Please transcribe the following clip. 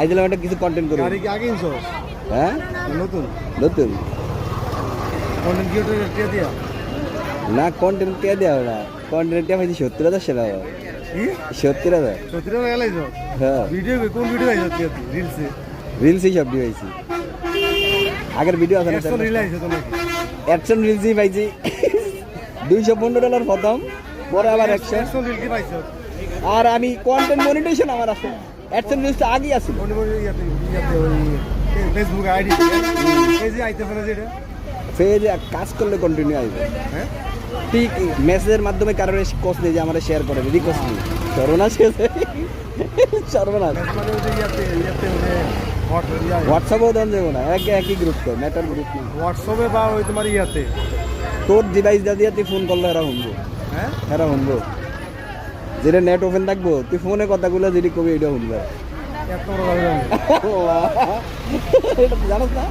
আইছিলাম একটা কিছু কন্টেন্ট করি। গাড়ি কি আগে ইনছো? হ্যাঁ নতুন নতুন কন্টেন্ট ক্রিয়েটর টিয়া দিয়া না, কন্টেন্ট কে দেওয়া না, কন্টেন্ট টিয়া পাইছি 70,000 সেটা কি 70,000। সত্যি না এলাইছো হ্যাঁ ভিডিও কোন ভিডিও আইছো টিয়া রিলসে রিলসই সব দিয়ে পাইছি। আগের ভিডিও আছে না একশো রিল আইছো তো নাকি অ্যাকশন রিলসই পাইছি। $215 প্রথম, পরে আবার একশো রিল কি পাইছো আর আমি কন্টেন্ট মনিটাইজেশন আমার আছে। অ্যাডসেন্স রিলস তো আগেই আছিল। মনে মনে ইয়াতে ওই ফেসবুক আইডি পেজে আইতে পারে যেটা পেজে কাজ করলে কন্টিনিউ আসবে। হ্যাঁ ঠিক মেসেজের মাধ্যমে কারোর কোচ নেই যে আমার শেয়ার করে রিকোয়েস্ট নেই। সর্বনাশ হয়েছে, সর্বনাশ। মানে ওই যে ইয়াতে হোয়াটসঅ্যাপেও দেন যাবো না, একই গ্রুপ তো, ম্যাটার গ্রুপ নেই। হোয়াটসঅ্যাপে বা ওই তোমার ইয়াতে তোর ডিভাইস দিয়ে তুই ফোন করলে এরা শুনবো, হ্যাঁ এরা শুনবো। যেটা নেট ওপেন থাকবো তুই ফোনে কথাগুলো যেটি কবি এটা শুনবে। এত বড় এটা তো জানোস না।